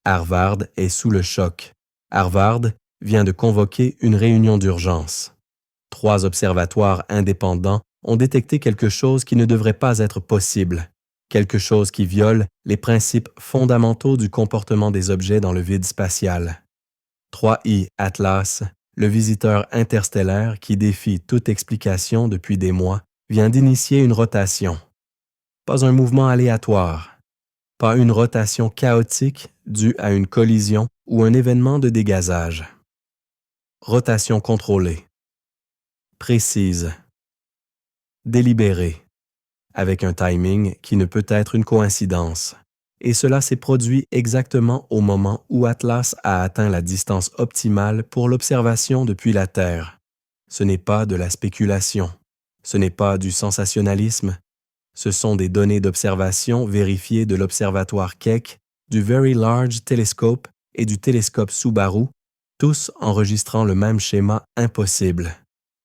Harvard est sous le choc. Harvard vient de convoquer une réunion d'urgence. 3 observatoires indépendants ont détecté quelque chose qui ne devrait pas être possible, quelque chose qui viole les principes fondamentaux du comportement des objets dans le vide spatial. 3I Atlas, le visiteur interstellaire qui défie toute explication depuis des mois, vient d'initier une rotation. Pas un mouvement aléatoire, pas une rotation chaotique due à une collision ou un événement de dégazage. Rotation contrôlée, précise, délibérée, avec un timing qui ne peut être une coïncidence. Et cela s'est produit exactement au moment où Atlas a atteint la distance optimale pour l'observation depuis la Terre. Ce n'est pas de la spéculation, ce n'est pas du sensationnalisme, ce sont des données d'observation vérifiées de l'observatoire Keck, du Very Large Telescope et du télescope Subaru, tous enregistrant le même schéma impossible.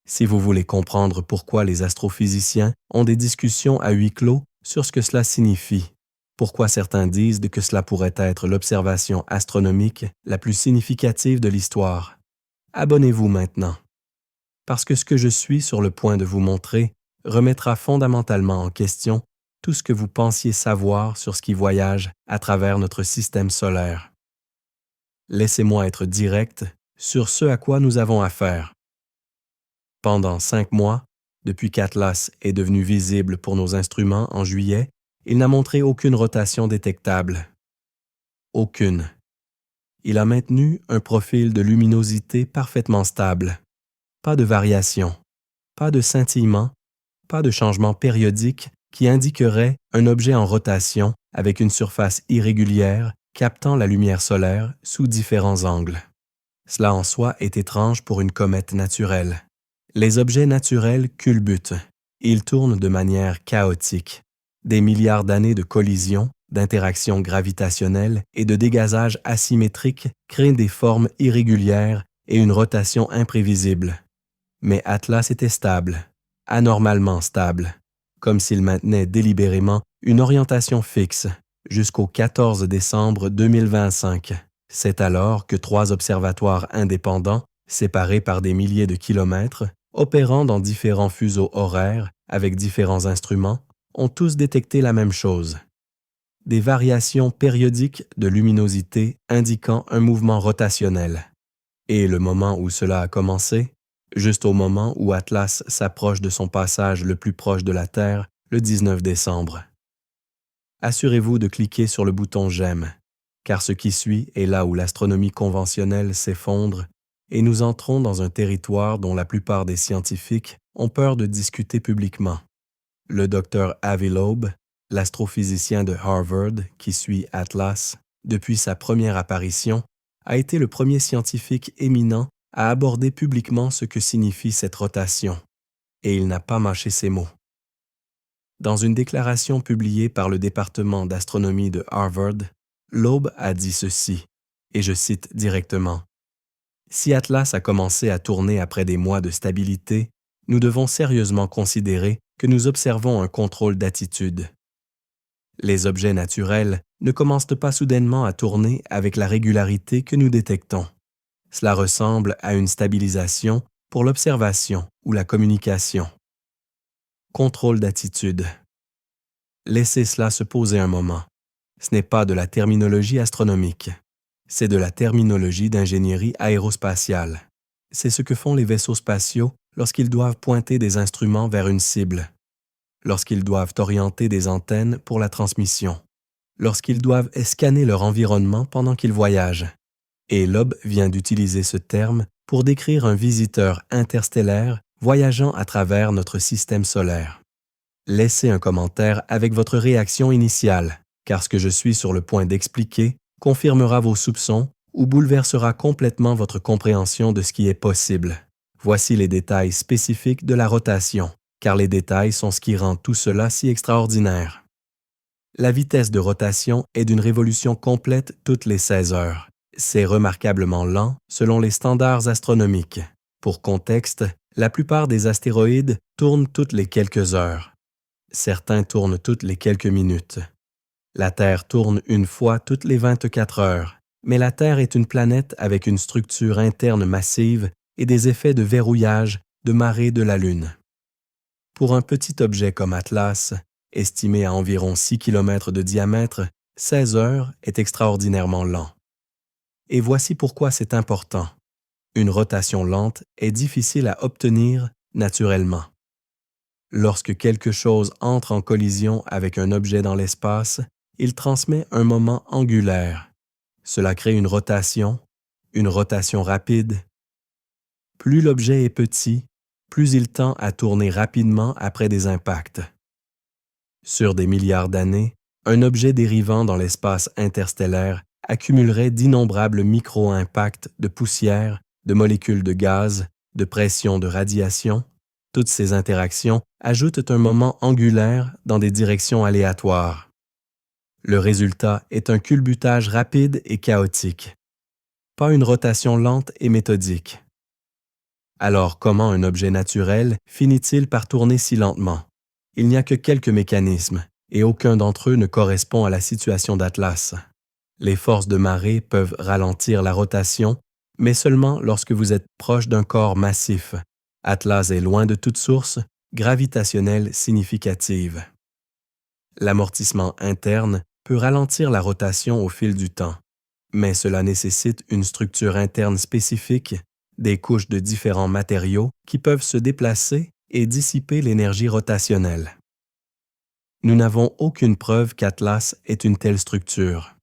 Si vous voulez comprendre pourquoi les astrophysiciens ont des discussions à huis clos sur ce que cela signifie, pourquoi certains disent que cela pourrait être l'observation astronomique la plus significative de l'histoire, abonnez-vous maintenant. Parce que ce que je suis sur le point de vous montrer remettra fondamentalement en question tout ce que vous pensiez savoir sur ce qui voyage à travers notre système solaire. Laissez-moi être direct sur ce à quoi nous avons affaire. Pendant 5 mois, depuis qu'Atlas est devenu visible pour nos instruments en juillet, il n'a montré aucune rotation détectable. Aucune. Il a maintenu un profil de luminosité parfaitement stable. Pas de variation, pas de scintillement, pas de changement périodique qui indiquerait un objet en rotation avec une surface irrégulière captant la lumière solaire sous différents angles. Cela en soi est étrange pour une comète naturelle. Les objets naturels culbutent. Ils tournent de manière chaotique. Des milliards d'années de collisions, d'interactions gravitationnelles et de dégazage asymétriques créent des formes irrégulières et une rotation imprévisible. Mais Atlas était stable, anormalement stable, comme s'il maintenait délibérément une orientation fixe jusqu'au 14 décembre 2025. C'est alors que 3 observatoires indépendants, séparés par des milliers de kilomètres, opérant dans différents fuseaux horaires avec différents instruments, ont tous détecté la même chose. Des variations périodiques de luminosité indiquant un mouvement rotationnel. Et le moment où cela a commencé, juste au moment où Atlas s'approche de son passage le plus proche de la Terre, le 19 décembre. Assurez-vous de cliquer sur le bouton « J'aime », car ce qui suit est là où l'astronomie conventionnelle s'effondre et nous entrons dans un territoire dont la plupart des scientifiques ont peur de discuter publiquement. Le Dr. Avi Loeb, l'astrophysicien de Harvard qui suit Atlas depuis sa première apparition, a été le premier scientifique éminent à aborder publiquement ce que signifie cette rotation, et il n'a pas mâché ses mots. Dans une déclaration publiée par le département d'astronomie de Harvard, Loeb a dit ceci, et je cite directement. « Si Atlas a commencé à tourner après des mois de stabilité, nous devons sérieusement considérer que nous observons un contrôle d'attitude. Les objets naturels ne commencent pas soudainement à tourner avec la régularité que nous détectons. Cela ressemble à une stabilisation pour l'observation ou la communication. Contrôle d'attitude. Laissez cela se poser un moment. Ce n'est pas de la terminologie astronomique. C'est de la terminologie d'ingénierie aérospatiale. C'est ce que font les vaisseaux spatiaux lorsqu'ils doivent pointer des instruments vers une cible, lorsqu'ils doivent orienter des antennes pour la transmission, lorsqu'ils doivent scanner leur environnement pendant qu'ils voyagent. Et Loeb vient d'utiliser ce terme pour décrire un visiteur interstellaire voyageant à travers notre système solaire. Laissez un commentaire avec votre réaction initiale, car ce que je suis sur le point d'expliquer confirmera vos soupçons ou bouleversera complètement votre compréhension de ce qui est possible. Voici les détails spécifiques de la rotation, car les détails sont ce qui rend tout cela si extraordinaire. La vitesse de rotation est d'une révolution complète toutes les 16 heures. C'est remarquablement lent selon les standards astronomiques. Pour contexte, la plupart des astéroïdes tournent toutes les quelques heures. Certains tournent toutes les quelques minutes. La Terre tourne une fois toutes les 24 heures Mais la Terre est une planète avec une structure interne massive et des effets de verrouillage de marée de la Lune. Pour un petit objet comme Atlas, estimé à environ 6 km de diamètre, 16 heures est extraordinairement lent. Et voici pourquoi c'est important. Une rotation lente est difficile à obtenir naturellement. Lorsque quelque chose entre en collision avec un objet dans l'espace, il transmet un moment angulaire. Cela crée une rotation rapide. Plus l'objet est petit, plus il tend à tourner rapidement après des impacts. Sur des milliards d'années, un objet dérivant dans l'espace interstellaire accumulerait d'innombrables micro-impacts de poussière, de molécules de gaz, de pression de radiation. Toutes ces interactions ajoutent un moment angulaire dans des directions aléatoires. Le résultat est un culbutage rapide et chaotique, pas une rotation lente et méthodique. Alors comment un objet naturel finit-il par tourner si lentement? Il n'y a que quelques mécanismes, et aucun d'entre eux ne correspond à la situation d'Atlas. Les forces de marée peuvent ralentir la rotation, mais seulement lorsque vous êtes proche d'un corps massif. Atlas est loin de toute source gravitationnelle significative. L'amortissement interne peut ralentir la rotation au fil du temps, mais cela nécessite une structure interne spécifique, des couches de différents matériaux qui peuvent se déplacer et dissiper l'énergie rotationnelle. Nous n'avons aucune preuve qu'Atlas ait une telle structure.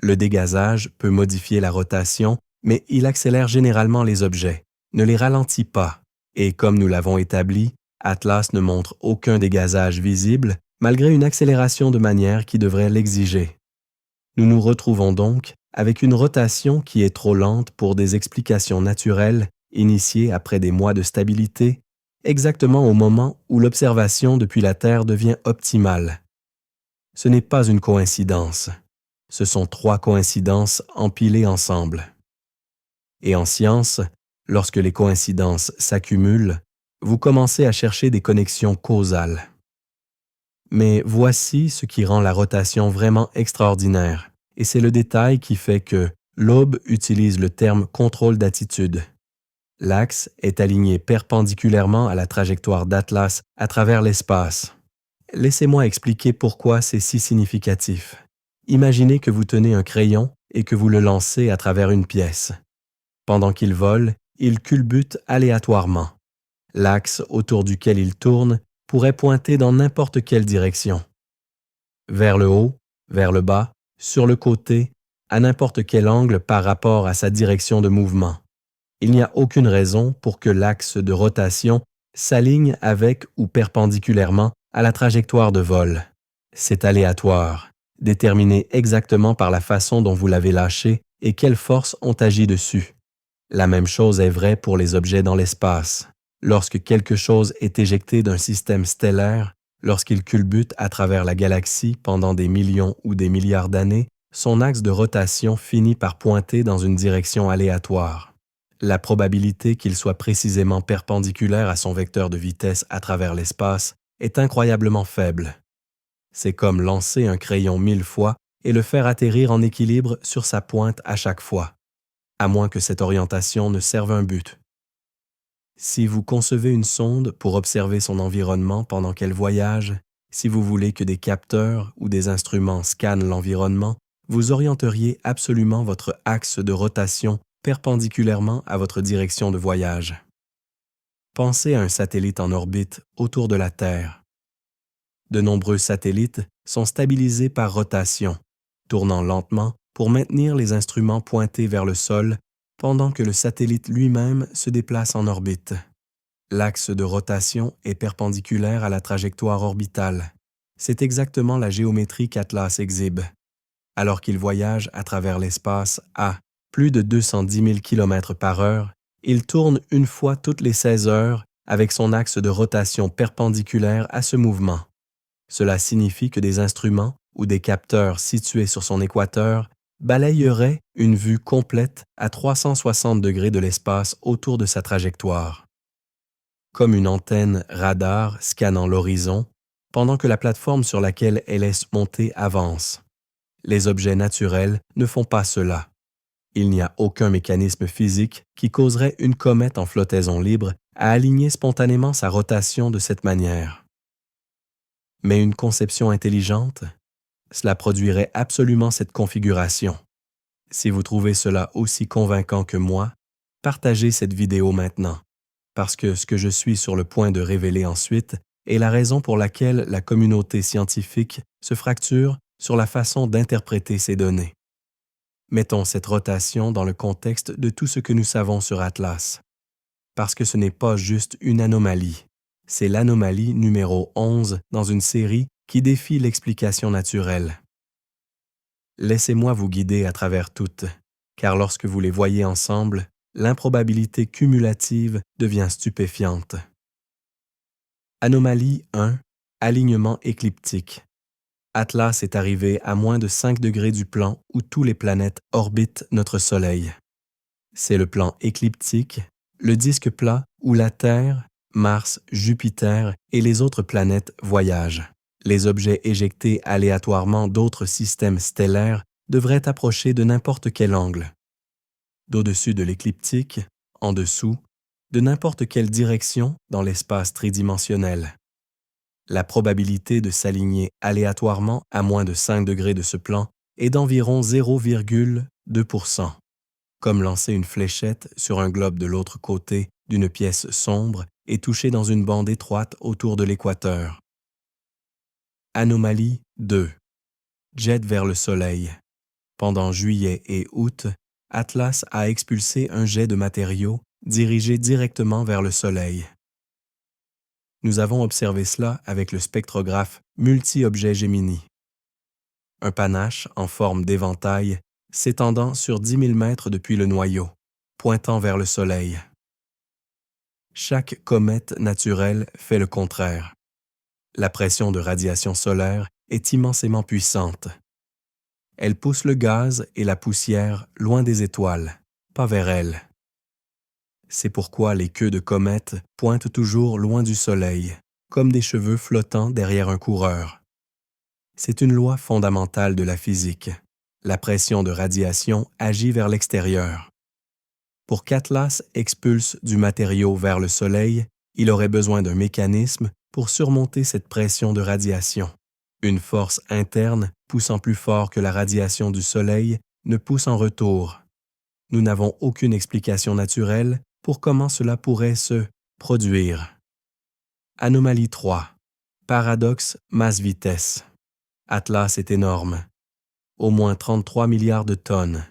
Le dégazage peut modifier la rotation, mais il accélère généralement les objets, ne les ralentit pas, et comme nous l'avons établi, Atlas ne montre aucun dégazage visible malgré une accélération de manière qui devrait l'exiger. Nous nous retrouvons donc avec une rotation qui est trop lente pour des explications naturelles initiées après des mois de stabilité, exactement au moment où l'observation depuis la Terre devient optimale. Ce n'est pas une coïncidence. Ce sont 3 coïncidences empilées ensemble. Et en science, lorsque les coïncidences s'accumulent, vous commencez à chercher des connexions causales. Mais voici ce qui rend la rotation vraiment extraordinaire, et c'est le détail qui fait que Loeb utilise le terme contrôle d'attitude. L'axe est aligné perpendiculairement à la trajectoire d'Atlas à travers l'espace. Laissez-moi expliquer pourquoi c'est si significatif. Imaginez que vous tenez un crayon et que vous le lancez à travers une pièce. Pendant qu'il vole, il culbute aléatoirement. L'axe autour duquel il tourne pourrait pointer dans n'importe quelle direction. Vers le haut, vers le bas, sur le côté, à n'importe quel angle par rapport à sa direction de mouvement. Il n'y a aucune raison pour que l'axe de rotation s'aligne avec ou perpendiculairement à la trajectoire de vol. C'est aléatoire, déterminé exactement par la façon dont vous l'avez lâché et quelles forces ont agi dessus. La même chose est vraie pour les objets dans l'espace. Lorsque quelque chose est éjecté d'un système stellaire, lorsqu'il culbute à travers la galaxie pendant des millions ou des milliards d'années, son axe de rotation finit par pointer dans une direction aléatoire. La probabilité qu'il soit précisément perpendiculaire à son vecteur de vitesse à travers l'espace est incroyablement faible. C'est comme lancer un crayon 1000 fois et le faire atterrir en équilibre sur sa pointe à chaque fois, à moins que cette orientation ne serve un but. Si vous concevez une sonde pour observer son environnement pendant qu'elle voyage, si vous voulez que des capteurs ou des instruments scannent l'environnement, vous orienteriez absolument votre axe de rotation perpendiculairement à votre direction de voyage. Pensez à un satellite en orbite autour de la Terre. De nombreux satellites sont stabilisés par rotation, tournant lentement pour maintenir les instruments pointés vers le sol pendant que le satellite lui-même se déplace en orbite. L'axe de rotation est perpendiculaire à la trajectoire orbitale. C'est exactement la géométrie qu'Atlas exhibe. Alors qu'il voyage à travers l'espace à plus de 210 000 km/h, il tourne une fois toutes les 16 heures avec son axe de rotation perpendiculaire à ce mouvement. Cela signifie que des instruments ou des capteurs situés sur son équateur balayeraient une vue complète à 360 degrés de l'espace autour de sa trajectoire. Comme une antenne radar scannant l'horizon, pendant que la plateforme sur laquelle elle est montée avance. Les objets naturels ne font pas cela. Il n'y a aucun mécanisme physique qui causerait une comète en flottaison libre à aligner spontanément sa rotation de cette manière. Mais une conception intelligente, cela produirait absolument cette configuration. Si vous trouvez cela aussi convaincant que moi, partagez cette vidéo maintenant, parce que ce que je suis sur le point de révéler ensuite est la raison pour laquelle la communauté scientifique se fracture sur la façon d'interpréter ces données. Mettons cette rotation dans le contexte de tout ce que nous savons sur Atlas. Parce que ce n'est pas juste une anomalie, c'est l'anomalie numéro 11 dans une série qui défie l'explication naturelle. Laissez-moi vous guider à travers toutes, car lorsque vous les voyez ensemble, l'improbabilité cumulative devient stupéfiante. Anomalie 1. Alignement écliptique. Atlas est arrivé à moins de 5 degrés du plan où toutes les planètes orbitent notre Soleil. C'est le plan écliptique, le disque plat où la Terre, Mars, Jupiter et les autres planètes voyagent. Les objets éjectés aléatoirement d'autres systèmes stellaires devraient approcher de n'importe quel angle. D'au-dessus de l'écliptique, en dessous, de n'importe quelle direction dans l'espace tridimensionnel. La probabilité de s'aligner aléatoirement à moins de 5 degrés de ce plan est d'environ 0,2%, comme lancer une fléchette sur un globe de l'autre côté d'une pièce sombre et toucher dans une bande étroite autour de l'équateur. Anomalie 2. Jet vers le Soleil. Pendant juillet et août, Atlas a expulsé un jet de matériaux dirigé directement vers le Soleil. Nous avons observé cela avec le spectrographe multi-objet Gemini. Un panache en forme d'éventail s'étendant sur 10 000 mètres depuis le noyau, pointant vers le Soleil. Chaque comète naturelle fait le contraire. La pression de radiation solaire est immensément puissante. Elle pousse le gaz et la poussière loin des étoiles, pas vers elles. C'est pourquoi les queues de comètes pointent toujours loin du Soleil, comme des cheveux flottant derrière un coureur. C'est une loi fondamentale de la physique. La pression de radiation agit vers l'extérieur. Pour qu'Atlas expulse du matériau vers le Soleil, il aurait besoin d'un mécanisme pour surmonter cette pression de radiation. Une force interne poussant plus fort que la radiation du Soleil ne pousse en retour. Nous n'avons aucune explication naturelle pour comment cela pourrait se produire. Anomalie 3. Paradoxe masse-vitesse. Atlas est énorme. Au moins 33 milliards de tonnes.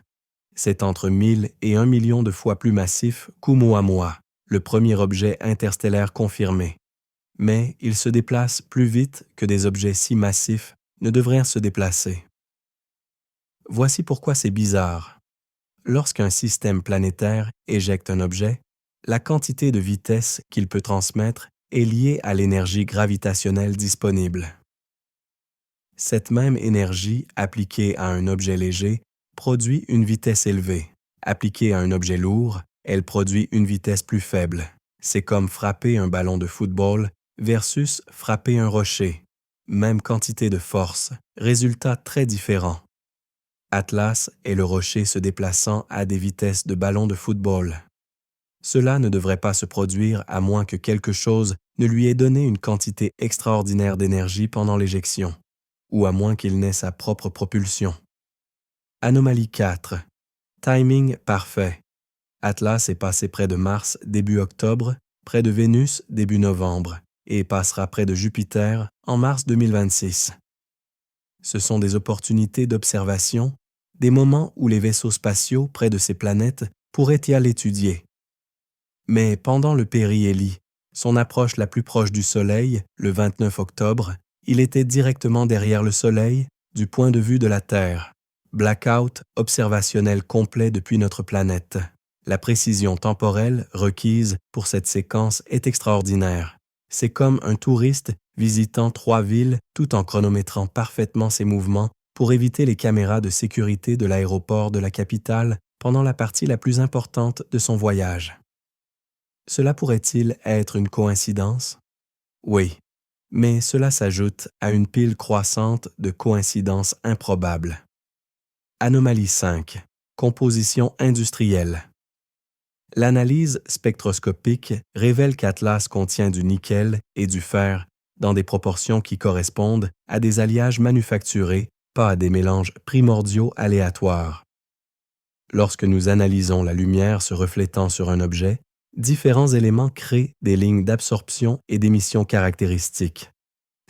C'est entre 1000 et 1 million de fois plus massif qu'Oumuamua, le premier objet interstellaire confirmé. Mais il se déplace plus vite que des objets si massifs ne devraient se déplacer. Voici pourquoi c'est bizarre. Lorsqu'un système planétaire éjecte un objet, la quantité de vitesse qu'il peut transmettre est liée à l'énergie gravitationnelle disponible. Cette même énergie appliquée à un objet léger produit une vitesse élevée. Appliquée à un objet lourd, elle produit une vitesse plus faible. C'est comme frapper un ballon de football versus frapper un rocher. Même quantité de force, résultat très différent. Atlas est le rocher se déplaçant à des vitesses de ballon de football. Cela ne devrait pas se produire à moins que quelque chose ne lui ait donné une quantité extraordinaire d'énergie pendant l'éjection, ou à moins qu'il n'ait sa propre propulsion. Anomalie 4. Timing parfait. Atlas est passé près de Mars début octobre, près de Vénus début novembre, et passera près de Jupiter en mars 2026. Ce sont des opportunités d'observation, des moments où les vaisseaux spatiaux près de ces planètes pourraient y aller étudier. Mais pendant le périhélie, son approche la plus proche du Soleil, le 29 octobre, il était directement derrière le Soleil du point de vue de la Terre. Blackout observationnel complet depuis notre planète. La précision temporelle requise pour cette séquence est extraordinaire. C'est comme un touriste visitant 3 villes tout en chronométrant parfaitement ses mouvements pour éviter les caméras de sécurité de l'aéroport de la capitale pendant la partie la plus importante de son voyage. Cela pourrait-il être une coïncidence? Oui, mais cela s'ajoute à une pile croissante de coïncidences improbables. Anomalie 5. Composition industrielle. L'analyse spectroscopique révèle qu'Atlas contient du nickel et du fer dans des proportions qui correspondent à des alliages manufacturés, pas à des mélanges primordiaux aléatoires. Lorsque nous analysons la lumière se reflétant sur un objet, différents éléments créent des lignes d'absorption et d'émission caractéristiques.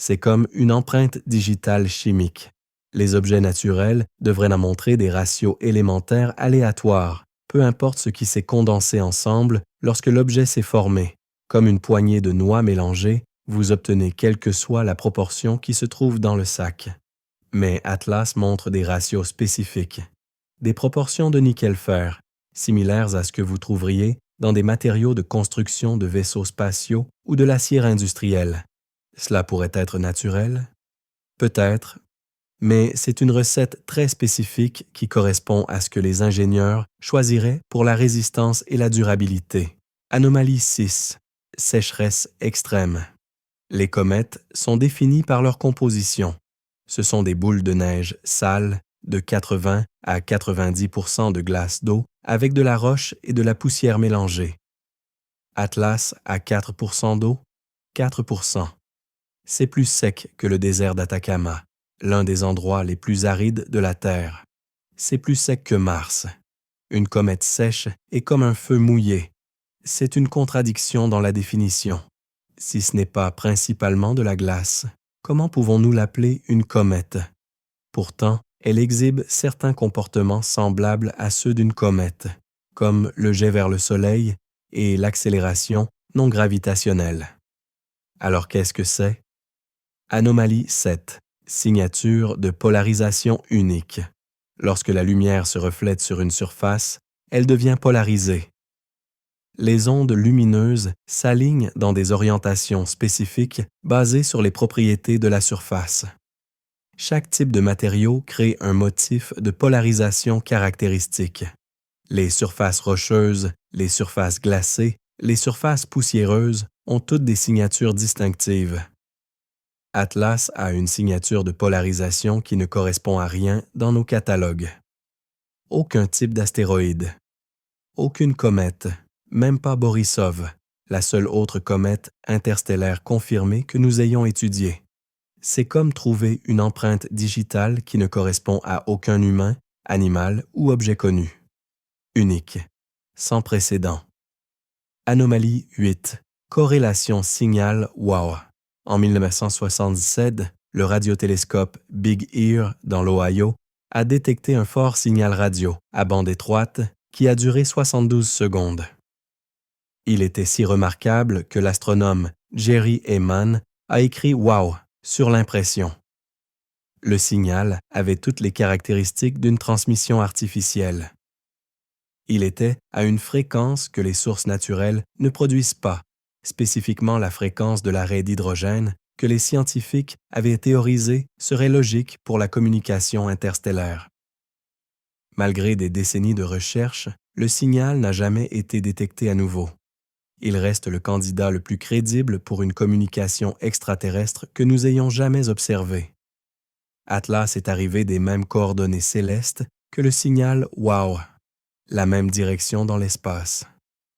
C'est comme une empreinte digitale chimique. Les objets naturels devraient en montrer des ratios élémentaires aléatoires, peu importe ce qui s'est condensé ensemble lorsque l'objet s'est formé. Comme une poignée de noix mélangées, vous obtenez quelle que soit la proportion qui se trouve dans le sac. Mais Atlas montre des ratios spécifiques, des proportions de nickel-fer, similaires à ce que vous trouveriez dans des matériaux de construction de vaisseaux spatiaux ou de l'acier industriel. Cela pourrait être naturel? Peut-être, mais c'est une recette très spécifique qui correspond à ce que les ingénieurs choisiraient pour la résistance et la durabilité. Anomalie 6. Sécheresse extrême. Les comètes sont définies par leur composition. Ce sont des boules de neige sales de 80 à 90% de glace d'eau avec de la roche et de la poussière mélangées. Atlas à 4% d'eau, 4%. C'est plus sec que le désert d'Atacama, l'un des endroits les plus arides de la Terre. C'est plus sec que Mars. Une comète sèche est comme un feu mouillé. C'est une contradiction dans la définition. Si ce n'est pas principalement de la glace, comment pouvons-nous l'appeler une comète? Pourtant, elle exhibe certains comportements semblables à ceux d'une comète, comme le jet vers le Soleil et l'accélération non gravitationnelle. Alors qu'est-ce que c'est? Anomalie 7. Signature de polarisation unique. Lorsque la lumière se reflète sur une surface, elle devient polarisée. Les ondes lumineuses s'alignent dans des orientations spécifiques basées sur les propriétés de la surface. Chaque type de matériau crée un motif de polarisation caractéristique. Les surfaces rocheuses, les surfaces glacées, les surfaces poussiéreuses ont toutes des signatures distinctives. Atlas a une signature de polarisation qui ne correspond à rien dans nos catalogues. Aucun type d'astéroïde. Aucune comète. Même pas Borisov, la seule autre comète interstellaire confirmée que nous ayons étudiée. C'est comme trouver une empreinte digitale qui ne correspond à aucun humain, animal ou objet connu. Unique, sans précédent. Anomalie 8. Corrélation signal-WOW. En 1977, le radiotélescope Big Ear dans l'Ohio a détecté un fort signal radio à bande étroite qui a duré 72 secondes. Il était si remarquable que l'astronome Jerry Heyman a écrit « Wow » sur l'impression. Le signal avait toutes les caractéristiques d'une transmission artificielle. Il était à une fréquence que les sources naturelles ne produisent pas, spécifiquement la fréquence de l'arrêt d'hydrogène que les scientifiques avaient théorisé serait logique pour la communication interstellaire. Malgré des décennies de recherche, le signal n'a jamais été détecté à nouveau. Il reste le candidat le plus crédible pour une communication extraterrestre que nous ayons jamais observée. Atlas est arrivé des mêmes coordonnées célestes que le signal WOW, la même direction dans l'espace.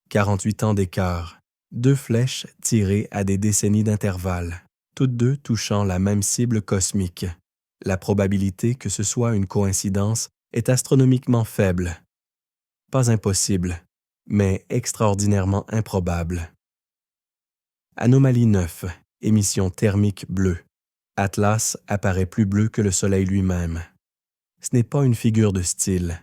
48 ans d'écart, 2 flèches tirées à des décennies d'intervalle, toutes deux touchant la même cible cosmique. La probabilité que ce soit une coïncidence est astronomiquement faible. Pas impossible, mais extraordinairement improbable. Anomalie 9. Émission thermique bleue. Atlas apparaît plus bleu que le Soleil lui-même. Ce n'est pas une figure de style.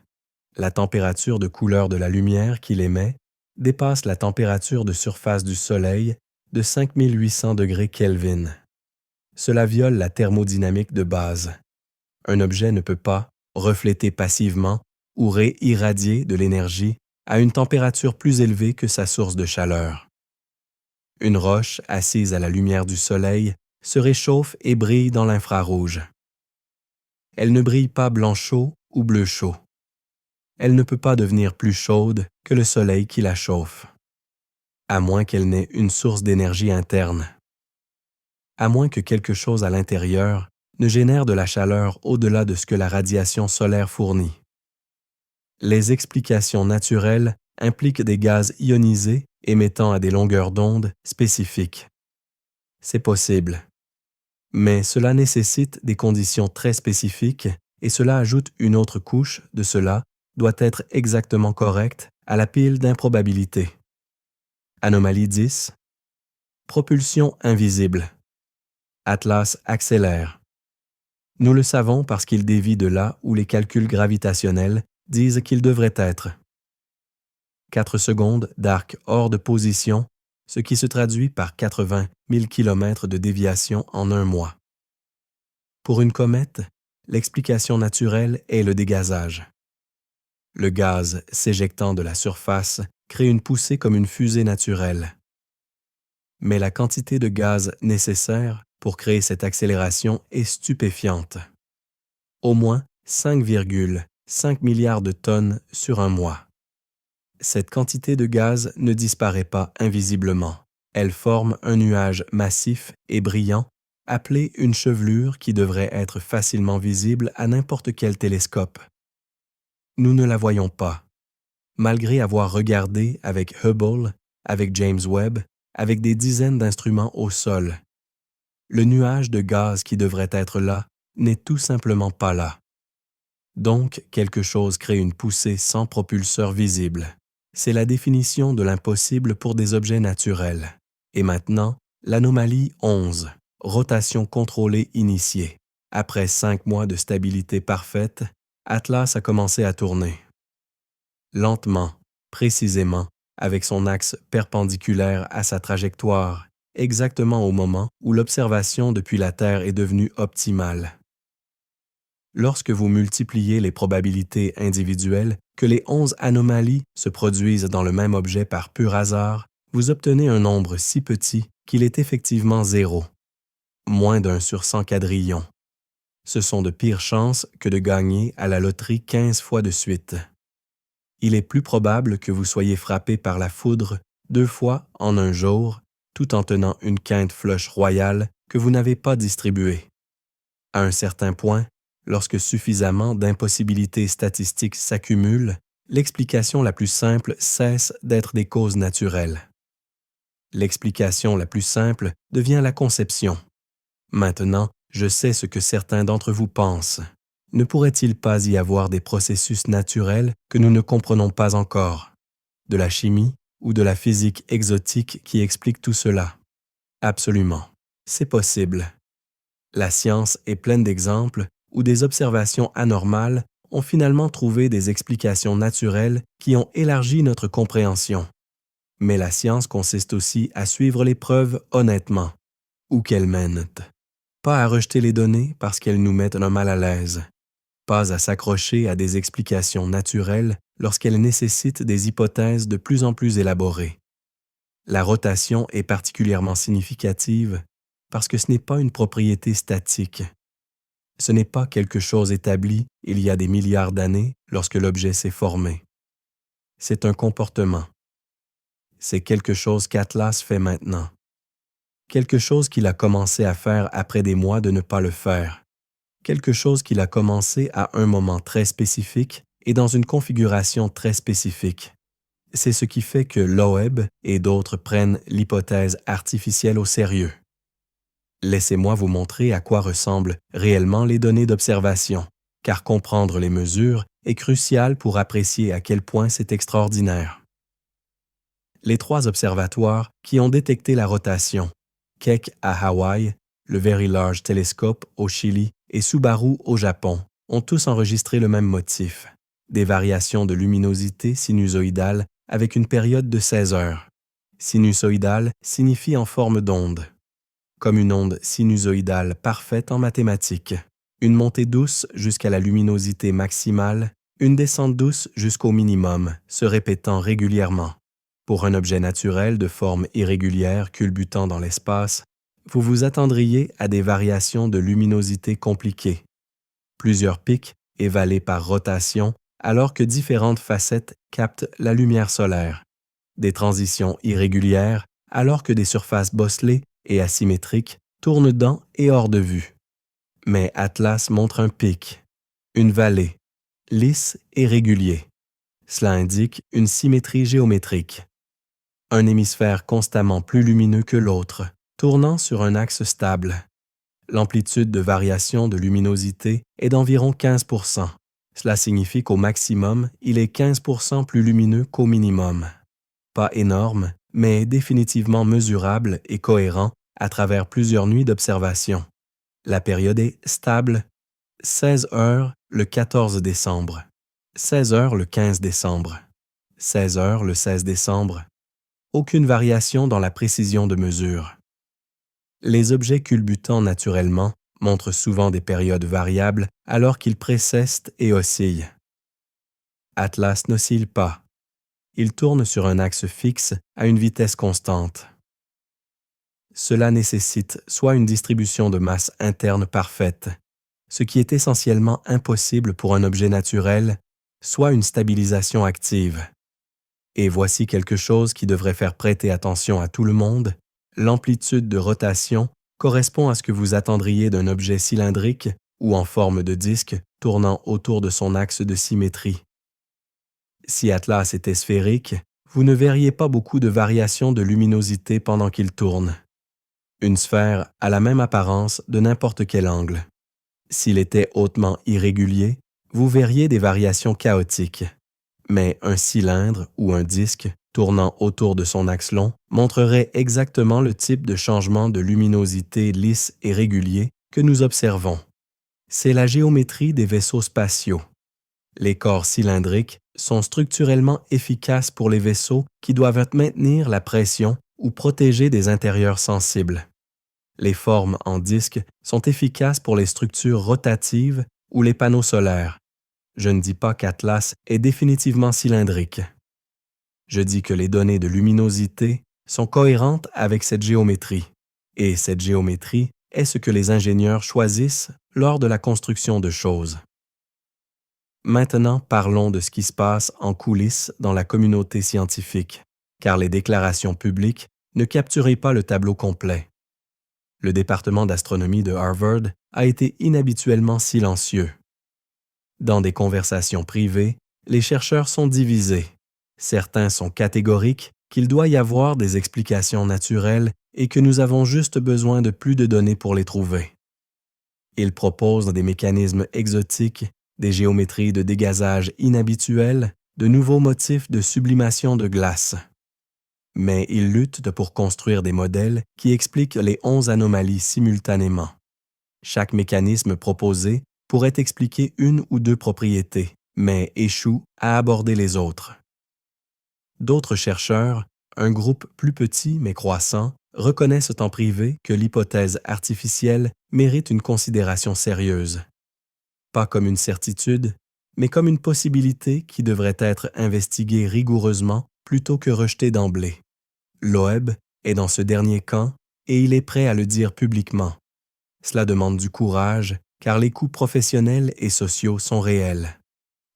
La température de couleur de la lumière qu'il émet dépasse la température de surface du Soleil de 5800 degrés Kelvin. Cela viole la thermodynamique de base. Un objet ne peut pas refléter passivement ou réirradier de l'énergie à une température plus élevée que sa source de chaleur. Une roche assise à la lumière du Soleil se réchauffe et brille dans l'infrarouge. Elle ne brille pas blanc chaud ou bleu chaud. Elle ne peut pas devenir plus chaude que le Soleil qui la chauffe, à moins qu'elle n'ait une source d'énergie interne. À moins que quelque chose à l'intérieur ne génèrent de la chaleur au-delà de ce que la radiation solaire fournit. Les explications naturelles impliquent des gaz ionisés émettant à des longueurs d'onde spécifiques. C'est possible. Mais cela nécessite des conditions très spécifiques et cela ajoute une autre couche de cela doit être exactement correcte à la pile d'improbabilité. Anomalie 10. Propulsion invisible. Atlas accélère. Nous le savons parce qu'il dévie de là où les calculs gravitationnels disent qu'il devrait être. 4 secondes d'arc hors de position, ce qui se traduit par 80 000 km de déviation en un mois. Pour une comète, l'explication naturelle est le dégazage. Le gaz s'éjectant de la surface crée une poussée comme une fusée naturelle. Mais la quantité de gaz nécessaire pour créer cette accélération est stupéfiante. Au moins 5,5 milliards de tonnes sur un mois. Cette quantité de gaz ne disparaît pas invisiblement. Elle forme un nuage massif et brillant, appelé une chevelure qui devrait être facilement visible à n'importe quel télescope. Nous ne la voyons pas, malgré avoir regardé avec Hubble, avec James Webb, avec des dizaines d'instruments au sol. Le nuage de gaz qui devrait être là n'est tout simplement pas là. Donc, quelque chose crée une poussée sans propulseur visible. C'est la définition de l'impossible pour des objets naturels. Et maintenant, l'anomalie 11, rotation contrôlée initiée. Après 5 mois de stabilité parfaite, Atlas a commencé à tourner. Lentement, précisément, avec son axe perpendiculaire à sa trajectoire, exactement au moment où l'observation depuis la Terre est devenue optimale. Lorsque vous multipliez les probabilités individuelles que les 11 anomalies se produisent dans le même objet par pur hasard, vous obtenez un nombre si petit qu'il est effectivement 0, moins d'1 sur 100 quadrillions. Ce sont de pires chances que de gagner à la loterie 15 fois de suite. Il est plus probable que vous soyez frappé par la foudre 2 fois en un jour, tout en tenant une quinte flush royale que vous n'avez pas distribuée. À un certain point, lorsque suffisamment d'impossibilités statistiques s'accumulent, l'explication la plus simple cesse d'être des causes naturelles. L'explication la plus simple devient la conception. Maintenant, je sais ce que certains d'entre vous pensent. Ne pourrait-il pas y avoir des processus naturels que nous ne comprenons pas encore? De la chimie ou de la physique exotique qui expliquent tout cela? Absolument. C'est possible. La science est pleine d'exemples où des observations anormales ont finalement trouvé des explications naturelles qui ont élargi notre compréhension. Mais la science consiste aussi à suivre les preuves honnêtement, où qu'elles mènent. Pas à rejeter les données parce qu'elles nous mettent un mal à l'aise. Pas à s'accrocher à des explications naturelles lorsqu'elles nécessitent des hypothèses de plus en plus élaborées. La rotation est particulièrement significative parce que ce n'est pas une propriété statique. Ce n'est pas quelque chose établi il y a des milliards d'années lorsque l'objet s'est formé. C'est un comportement. C'est quelque chose qu'Atlas fait maintenant. Quelque chose qu'il a commencé à faire après des mois de ne pas le faire. Quelque chose qu'il a commencé à un moment très spécifique et dans une configuration très spécifique. C'est ce qui fait que Loeb et d'autres prennent l'hypothèse artificielle au sérieux. Laissez-moi vous montrer à quoi ressemblent réellement les données d'observation, car comprendre les mesures est crucial pour apprécier à quel point c'est extraordinaire. Les 3 observatoires qui ont détecté la rotation, Keck à Hawaï, le Very Large Telescope au Chili et Subaru au Japon, ont tous enregistré le même motif, des variations de luminosité sinusoïdale avec une période de 16 heures. Sinusoïdale signifie en forme d'onde. Comme une onde sinusoïdale parfaite en mathématiques. Une montée douce jusqu'à la luminosité maximale, une descente douce jusqu'au minimum, se répétant régulièrement. Pour un objet naturel de forme irrégulière culbutant dans l'espace, vous vous attendriez à des variations de luminosité compliquées. Plusieurs pics évalés par rotation alors que différentes facettes captent la lumière solaire. Des transitions irrégulières alors que des surfaces bosselées et asymétriques tournent dans et hors de vue. Mais Atlas montre un pic, une vallée, lisse et régulier. Cela indique une symétrie géométrique. Un hémisphère constamment plus lumineux que l'autre, tournant sur un axe stable. L'amplitude de variation de luminosité est d'environ 15%. Cela signifie qu'au maximum, il est 15% plus lumineux qu'au minimum. Pas énorme, mais définitivement mesurable et cohérent à travers plusieurs nuits d'observation. La période est stable, 16 heures le 14 décembre, 16 heures le 15 décembre, 16 heures le 16 décembre. Aucune variation dans la précision de mesure. Les objets culbutant naturellement montrent souvent des périodes variables alors qu'ils précestent et oscillent. Atlas n'oscille pas. Il tourne sur un axe fixe à une vitesse constante. Cela nécessite soit une distribution de masse interne parfaite, ce qui est essentiellement impossible pour un objet naturel, soit une stabilisation active. Et voici quelque chose qui devrait faire prêter attention à tout le monde. L'amplitude de rotation correspond à ce que vous attendriez d'un objet cylindrique ou en forme de disque tournant autour de son axe de symétrie. Si Atlas était sphérique, vous ne verriez pas beaucoup de variations de luminosité pendant qu'il tourne. Une sphère a la même apparence de n'importe quel angle. S'il était hautement irrégulier, vous verriez des variations chaotiques. Mais un cylindre ou un disque tournant autour de son axe long montrerait exactement le type de changement de luminosité lisse et régulier que nous observons. C'est la géométrie des vaisseaux spatiaux. Les corps cylindriques sont structurellement efficaces pour les vaisseaux qui doivent maintenir la pression ou protéger des intérieurs sensibles. Les formes en disque sont efficaces pour les structures rotatives ou les panneaux solaires. Je ne dis pas qu'Atlas est définitivement cylindrique. Je dis que les données de luminosité sont cohérentes avec cette géométrie, et cette géométrie est ce que les ingénieurs choisissent lors de la construction de choses. Maintenant, parlons de ce qui se passe en coulisses dans la communauté scientifique, car les déclarations publiques ne capturaient pas le tableau complet. Le département d'astronomie de Harvard a été inhabituellement silencieux. Dans des conversations privées, les chercheurs sont divisés. Certains sont catégoriques qu'il doit y avoir des explications naturelles et que nous avons juste besoin de plus de données pour les trouver. Ils proposent des mécanismes exotiques, des géométries de dégazage inhabituelles, de nouveaux motifs de sublimation de glace. Mais ils luttent pour construire des modèles qui expliquent les 11 anomalies simultanément. Chaque mécanisme proposé pourrait expliquer une ou deux propriétés, mais échoue à aborder les autres. D'autres chercheurs, un groupe plus petit mais croissant, reconnaissent en privé que l'hypothèse artificielle mérite une considération sérieuse. Pas comme une certitude, mais comme une possibilité qui devrait être investiguée rigoureusement plutôt que rejetée d'emblée. Loeb est dans ce dernier camp et il est prêt à le dire publiquement. Cela demande du courage, car les coûts professionnels et sociaux sont réels.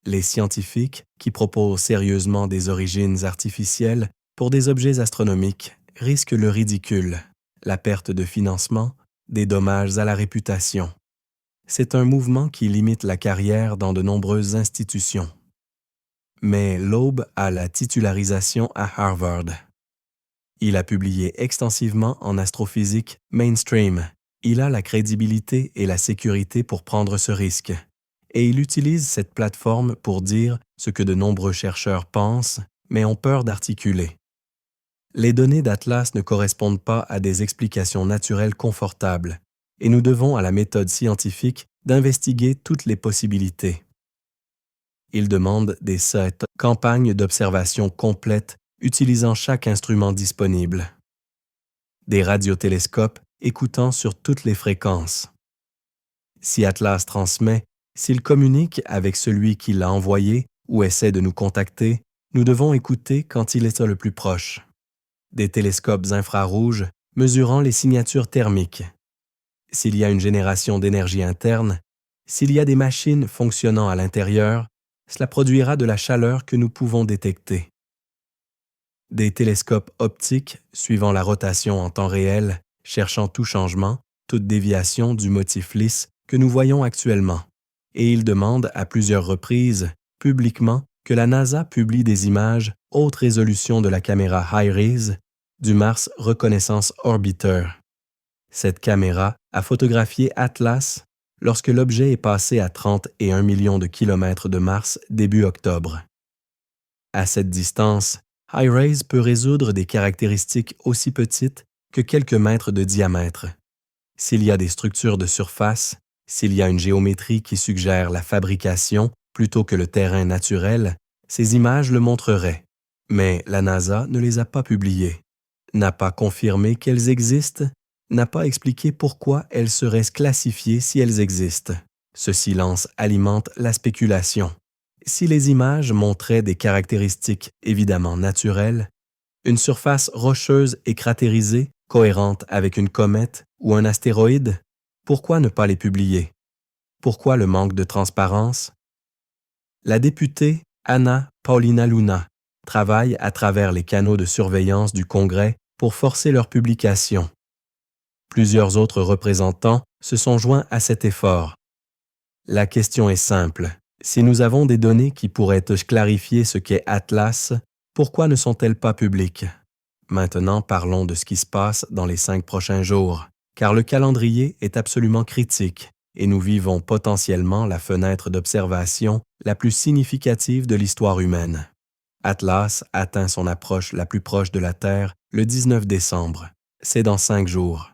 Les scientifiques qui proposent sérieusement des origines artificielles pour des objets astronomiques risquent le ridicule, la perte de financement, des dommages à la réputation. C'est un mouvement qui limite la carrière dans de nombreuses institutions. Mais Loeb a la titularisation à Harvard. Il a publié extensivement en astrophysique mainstream. Il a la crédibilité et la sécurité pour prendre ce risque. Et il utilise cette plateforme pour dire ce que de nombreux chercheurs pensent, mais ont peur d'articuler. Les données d'Atlas ne correspondent pas à des explications naturelles confortables, et nous devons à la méthode scientifique d'investiguer toutes les possibilités. Il demande des campagnes d'observation complètes utilisant chaque instrument disponible. Des radiotélescopes écoutant sur toutes les fréquences. Si Atlas transmet, s'il communique avec celui qui l'a envoyé ou essaie de nous contacter, nous devons écouter quand il est le plus proche. Des télescopes infrarouges mesurant les signatures thermiques. S'il y a une génération d'énergie interne, s'il y a des machines fonctionnant à l'intérieur, cela produira de la chaleur que nous pouvons détecter. Des télescopes optiques suivant la rotation en temps réel, cherchant tout changement, toute déviation du motif lisse que nous voyons actuellement, et il demande à plusieurs reprises, publiquement, que la NASA publie des images haute résolution de la caméra HiRISE du Mars Reconnaissance Orbiter. Cette caméra a photographié Atlas lorsque l'objet est passé à 31 millions de kilomètres de Mars début octobre. À cette distance, HiRISE peut résoudre des caractéristiques aussi petites que quelques mètres de diamètre. S'il y a des structures de surface, s'il y a une géométrie qui suggère la fabrication plutôt que le terrain naturel, ces images le montreraient. Mais la NASA ne les a pas publiées, n'a pas confirmé qu'elles existent, n'a pas expliqué pourquoi elles seraient classifiées si elles existent. Ce silence alimente la spéculation. Si les images montraient des caractéristiques évidemment naturelles, une surface rocheuse et cratérisée, cohérente avec une comète ou un astéroïde, pourquoi ne pas les publier? Pourquoi le manque de transparence? La députée Anna Paulina Luna travaille à travers les canaux de surveillance du Congrès pour forcer leur publication. Plusieurs autres représentants se sont joints à cet effort. La question est simple. Si nous avons des données qui pourraient clarifier ce qu'est Atlas, pourquoi ne sont-elles pas publiques? Maintenant, parlons de ce qui se passe dans les 5 prochains jours, car le calendrier est absolument critique et nous vivons potentiellement la fenêtre d'observation la plus significative de l'histoire humaine. Atlas atteint son approche la plus proche de la Terre le 19 décembre. C'est dans 5 jours.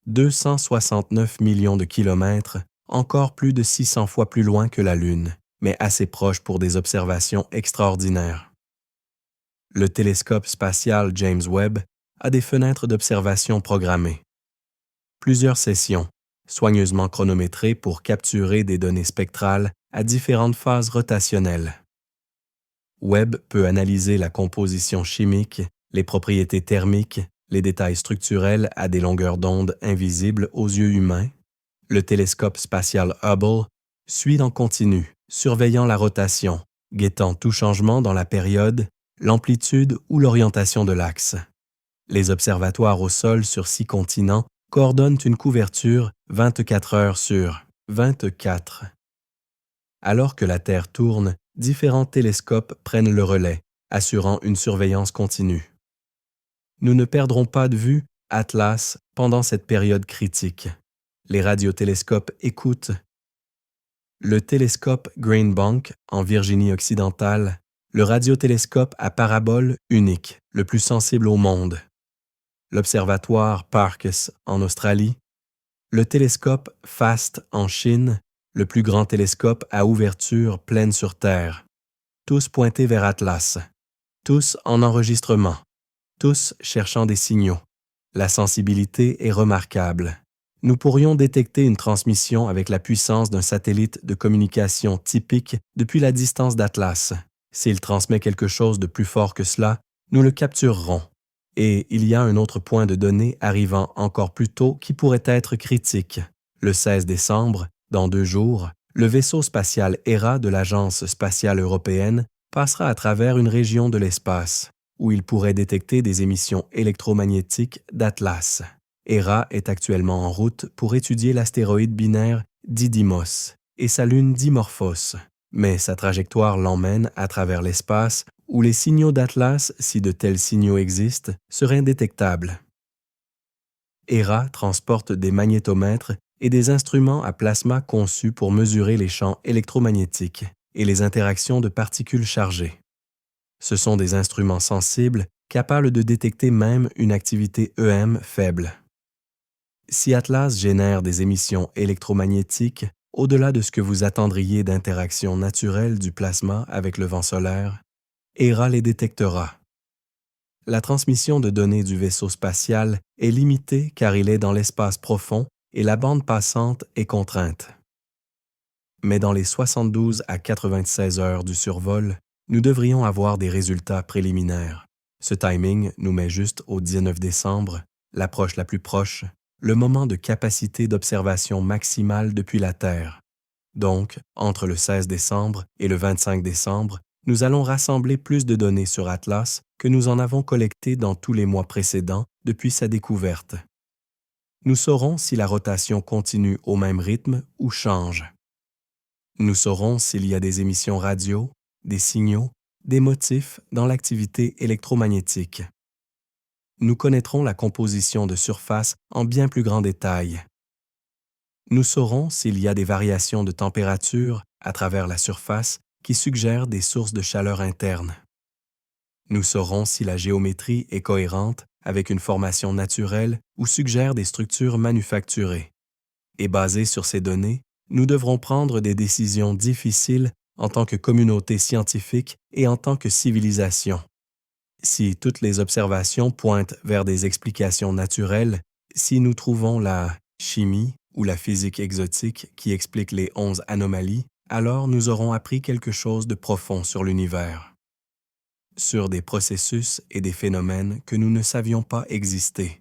269 millions de kilomètres, encore plus de 600 fois plus loin que la Lune, mais assez proche pour des observations extraordinaires. Le télescope spatial James Webb a des fenêtres d'observation programmées. Plusieurs sessions, soigneusement chronométrées pour capturer des données spectrales à différentes phases rotationnelles. Webb peut analyser la composition chimique, les propriétés thermiques, les détails structurels à des longueurs d'onde invisibles aux yeux humains. Le télescope spatial Hubble suit en continu, surveillant la rotation, guettant tout changement dans la période, l'amplitude ou l'orientation de l'axe. Les observatoires au sol sur 6 continents coordonnent une couverture 24 heures sur 24. Alors que la Terre tourne, différents télescopes prennent le relais, assurant une surveillance continue. Nous ne perdrons pas de vue Atlas pendant cette période critique. Les radiotélescopes écoutent. Le télescope Green Bank en Virginie occidentale, le radiotélescope à parabole unique, le plus sensible au monde. L'observatoire Parkes en Australie, le télescope FAST en Chine, le plus grand télescope à ouverture pleine sur Terre. Tous pointés vers Atlas, tous en enregistrement, tous cherchant des signaux. La sensibilité est remarquable. Nous pourrions détecter une transmission avec la puissance d'un satellite de communication typique depuis la distance d'Atlas. S'il transmet quelque chose de plus fort que cela, nous le capturerons. Et il y a un autre point de données arrivant encore plus tôt qui pourrait être critique. Le 16 décembre, dans 2 jours, le vaisseau spatial ERA de l'Agence spatiale européenne passera à travers une région de l'espace, où il pourrait détecter des émissions électromagnétiques d'Atlas. ERA est actuellement en route pour étudier l'astéroïde binaire Didymos et sa lune Dimorphos, mais sa trajectoire l'emmène à travers l'espace où les signaux d'Atlas, si de tels signaux existent, seraient indétectables. ERA transporte des magnétomètres et des instruments à plasma conçus pour mesurer les champs électromagnétiques et les interactions de particules chargées. Ce sont des instruments sensibles capables de détecter même une activité EM faible. Si Atlas génère des émissions électromagnétiques au-delà de ce que vous attendriez d'interactions naturelles du plasma avec le vent solaire, ERA les détectera. La transmission de données du vaisseau spatial est limitée car il est dans l'espace profond et la bande passante est contrainte. Mais dans les 72 à 96 heures du survol, nous devrions avoir des résultats préliminaires. Ce timing nous met juste au 19 décembre, l'approche la plus proche, le moment de capacité d'observation maximale depuis la Terre. Donc, entre le 16 décembre et le 25 décembre, nous allons rassembler plus de données sur Atlas que nous en avons collectées dans tous les mois précédents depuis sa découverte. Nous saurons si la rotation continue au même rythme ou change. Nous saurons s'il y a des émissions radio, des signaux, des motifs dans l'activité électromagnétique. Nous connaîtrons la composition de surface en bien plus grand détail. Nous saurons s'il y a des variations de température à travers la surface qui suggèrent des sources de chaleur interne. Nous saurons si la géométrie est cohérente avec une formation naturelle ou suggère des structures manufacturées. Et basées sur ces données, nous devrons prendre des décisions difficiles en tant que communauté scientifique et en tant que civilisation. Si toutes les observations pointent vers des explications naturelles, si nous trouvons la chimie ou la physique exotique qui explique les 11 anomalies, alors nous aurons appris quelque chose de profond sur l'univers, sur des processus et des phénomènes que nous ne savions pas exister.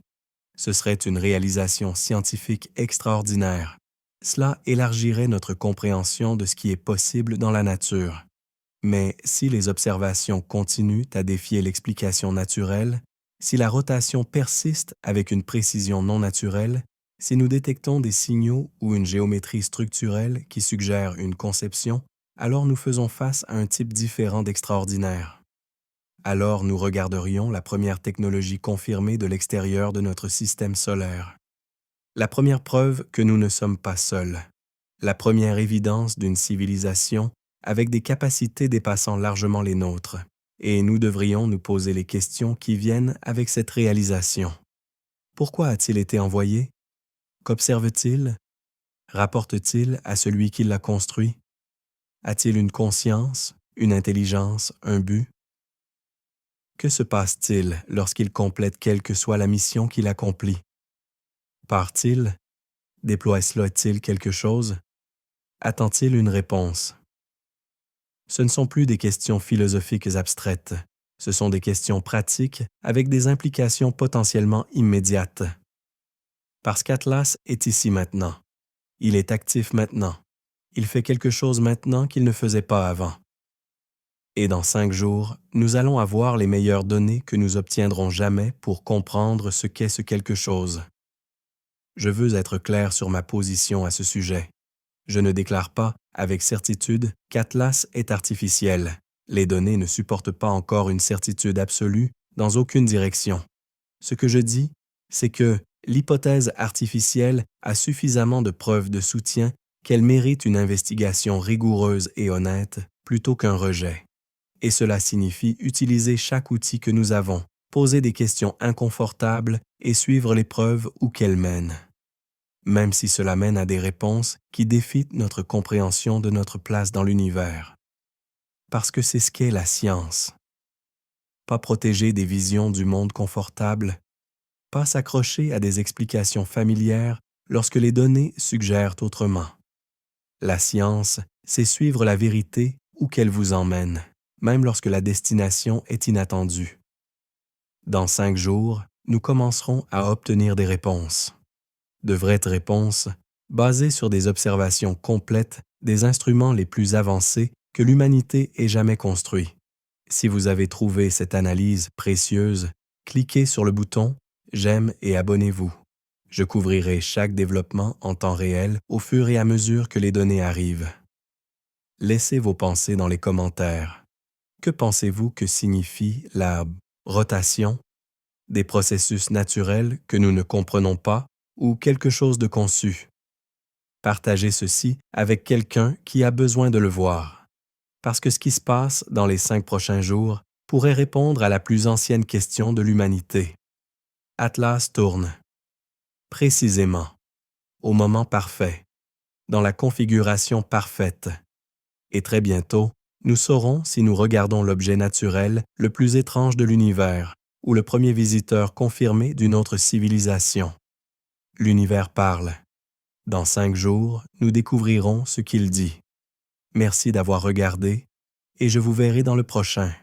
Ce serait une réalisation scientifique extraordinaire. Cela élargirait notre compréhension de ce qui est possible dans la nature. Mais si les observations continuent à défier l'explication naturelle, si la rotation persiste avec une précision non naturelle, si nous détectons des signaux ou une géométrie structurelle qui suggère une conception, alors nous faisons face à un type différent d'extraordinaire. Alors nous regarderions la première technologie confirmée de l'extérieur de notre système solaire. La première preuve que nous ne sommes pas seuls. La première évidence d'une civilisation avec des capacités dépassant largement les nôtres. Et nous devrions nous poser les questions qui viennent avec cette réalisation. Pourquoi a-t-il été envoyé? Qu'observe-t-il? Rapporte-t-il à celui qui l'a construit? A-t-il une conscience, une intelligence, un but? Que se passe-t-il lorsqu'il complète quelle que soit la mission qu'il accomplit? Part-il? Déploie-t-il quelque chose? Attend-il une réponse? Ce ne sont plus des questions philosophiques abstraites, ce sont des questions pratiques avec des implications potentiellement immédiates. Parce qu'Atlas est ici maintenant. Il est actif maintenant. Il fait quelque chose maintenant qu'il ne faisait pas avant. Et dans 5 jours, nous allons avoir les meilleures données que nous obtiendrons jamais pour comprendre ce qu'est ce quelque chose. Je veux être clair sur ma position à ce sujet. Je ne déclare pas, avec certitude, qu'Atlas est artificiel. Les données ne supportent pas encore une certitude absolue dans aucune direction. Ce que je dis, c'est que l'hypothèse artificielle a suffisamment de preuves de soutien qu'elle mérite une investigation rigoureuse et honnête plutôt qu'un rejet. Et cela signifie utiliser chaque outil que nous avons, poser des questions inconfortables et suivre les preuves où qu'elles mènent. Même si cela mène à des réponses qui défient notre compréhension de notre place dans l'univers. Parce que c'est ce qu'est la science. Pas protéger des visions du monde confortable, pas s'accrocher à des explications familières lorsque les données suggèrent autrement. La science, c'est suivre la vérité où qu'elle vous emmène, même lorsque la destination est inattendue. Dans 5 jours, nous commencerons à obtenir des réponses. De vraies réponses basées sur des observations complètes des instruments les plus avancés que l'humanité ait jamais construits. Si vous avez trouvé cette analyse précieuse, cliquez sur le bouton « J'aime » et abonnez-vous. Je couvrirai chaque développement en temps réel au fur et à mesure que les données arrivent. Laissez vos pensées dans les commentaires. Que pensez-vous que signifie la rotation? Des processus naturels que nous ne comprenons pas ou quelque chose de conçu? Partagez ceci avec quelqu'un qui a besoin de le voir. Parce que ce qui se passe dans les 5 prochains jours pourrait répondre à la plus ancienne question de l'humanité. Atlas tourne. Précisément. Au moment parfait. Dans la configuration parfaite. Et très bientôt, nous saurons si nous regardons l'objet naturel le plus étrange de l'univers ou le premier visiteur confirmé d'une autre civilisation. L'univers parle. Dans 5 jours, nous découvrirons ce qu'il dit. Merci d'avoir regardé et je vous verrai dans le prochain.